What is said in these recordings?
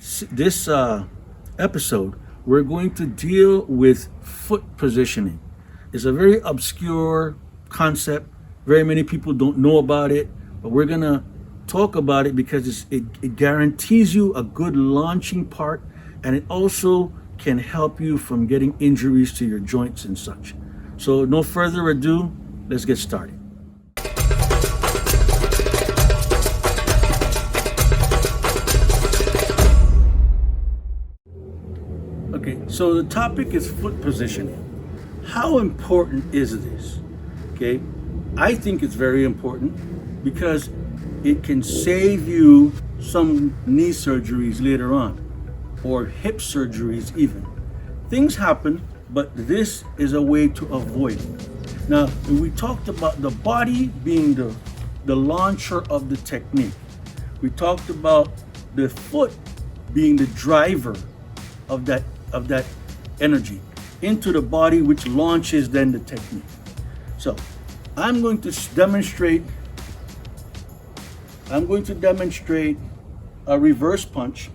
this episode, we're going to deal with foot positioning. It's a very obscure concept. Very many people don't know about it, but we're going to talk about it because it guarantees you a good launching part, and it also can help you from getting injuries to your joints and such. So no further ado, let's get started. Okay, so the topic is foot positioning. How important is this? Okay, I think it's very important because it can save you some knee surgeries later on, or hip surgeries even. Things happen, but this is a way to avoid it. Now, we talked about the body being the launcher of the technique. We talked about the foot being the driver of that energy into the body, which launches then the technique. So I'm going to demonstrate a reverse punch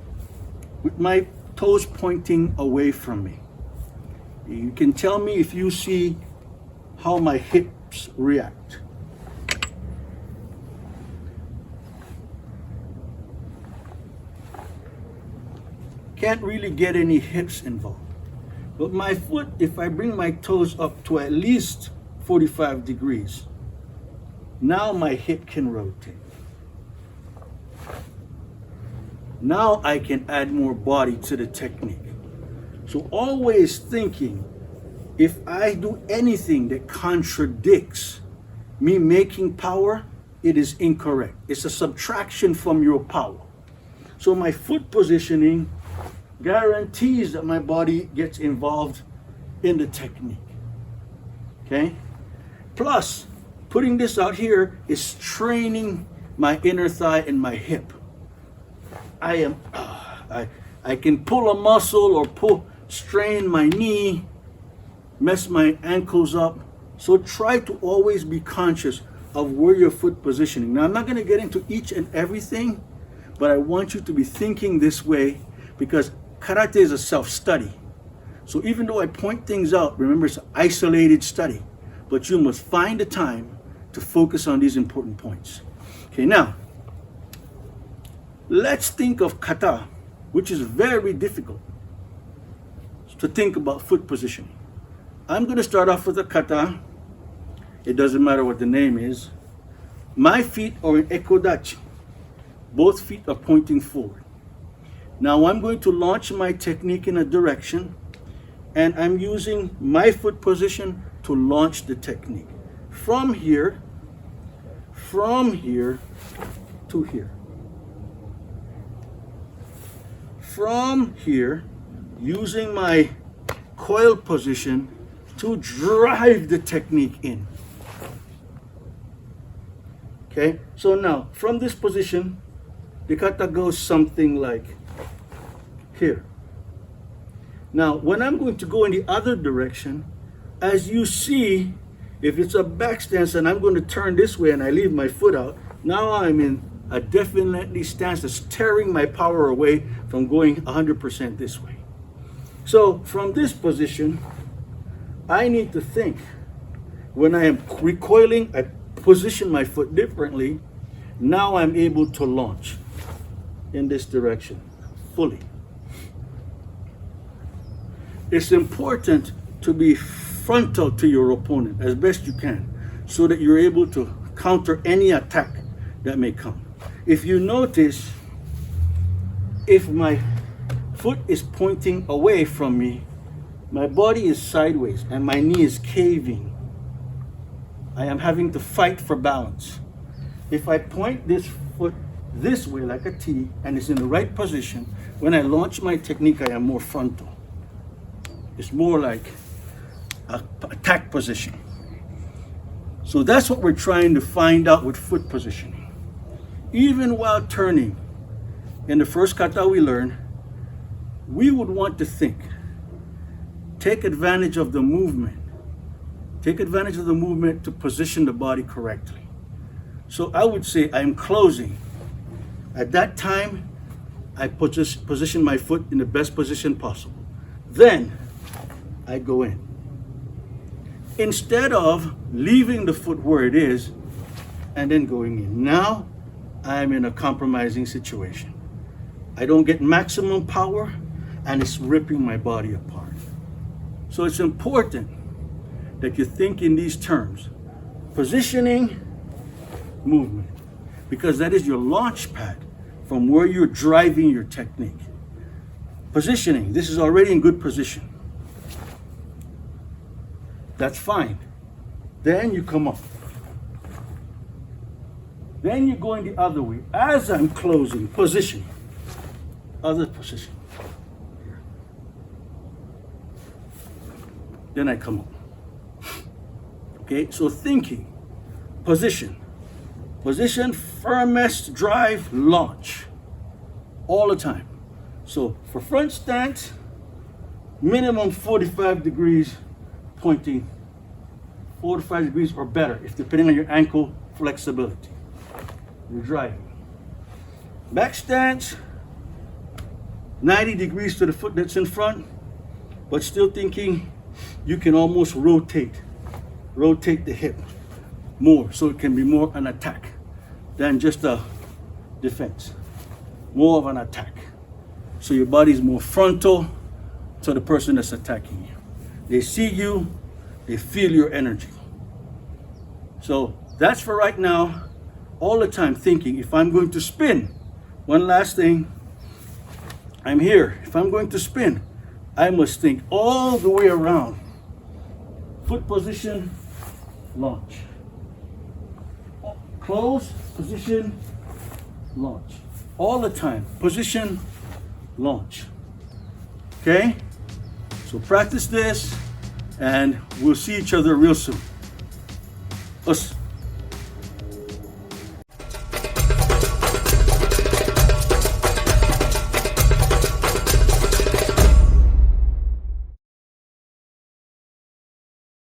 with my toes pointing away from me. You can tell me if you see how my hips react. Can't really get any hips involved. But my foot, if I bring my toes up to at least 45 degrees, now my hip can rotate. Now I can add more body to the technique. So always thinking, if I do anything that contradicts me making power, it is incorrect. It's a subtraction from your power. So my foot positioning guarantees that my body gets involved in the technique. Okay? Plus, putting this out here is training my inner thigh and my hip. I can pull a muscle or strain my knee, mess my ankles up. So try to always be conscious of where your foot positioning. Now, I'm not going to get into each and everything, but I want you to be thinking this way because karate is a self-study. So even though I point things out, remember it's an isolated study, but you must find the time to focus on these important points. Okay, now, let's think of kata, which is very difficult to think about foot positioning. I'm going to start off with a kata. It doesn't matter what the name is. My feet are in ekodachi. Both feet are pointing forward. Now I'm going to launch my technique in a direction, and I'm using my foot position to launch the technique. From here to here. From here, using my coil position to drive the technique in. Okay, so now from this position, the kata goes something like here. Now, when I'm going to go in the other direction, as you see, if it's a back stance and I'm going to turn this way and I leave my foot out, now I'm in a definitely stance that's tearing my power away from going 100% this way. So from this position, I need to think. When I am recoiling, I position my foot differently. Now I'm able to launch in this direction fully. It's important to be frontal to your opponent as best you can so that you're able to counter any attack that may come. If you notice, if my foot is pointing away from me, my body is sideways and my knee is caving. I am having to fight for balance. If I point this foot this way like a T and it's in the right position, when I launch my technique, I am more frontal. It's more like an attack position. So that's what we're trying to find out with foot positioning. Even while turning, in the first kata we learned, we would want to think, take advantage of the movement. Take advantage of the movement to position the body correctly. So I would say I'm closing. At that time, I position my foot in the best position possible. Then I go in. Instead of leaving the foot where it is and then going in. Now I'm in a compromising situation. I don't get maximum power and it's ripping my body apart. So it's important that you think in these terms. Positioning, movement. Because that is your launch pad from where you're driving your technique. Positioning, this is already in good position. That's fine. Then you come up. Then you're going the other way. As I'm closing, position. Other position. Then I come up. Okay, so thinking, position. Position, firmest drive, launch. All the time. So for front stance, minimum 45 degrees pointing, 45 degrees or better, if depending on your ankle flexibility. You're driving. Back stance, 90 degrees to the foot that's in front, but still thinking you can almost rotate the hip more, so it can be more an attack than just a defense. More of an attack. So your body's more frontal to the person that's attacking you. They see you, they feel your energy. So that's for right now. All the time thinking, if I'm going to spin, one last thing, I'm here. If I'm going to spin, I must think all the way around. Foot position, launch. Close, position, launch. All the time, position, launch. Okay? So practice this, and we'll see each other real soon. Us.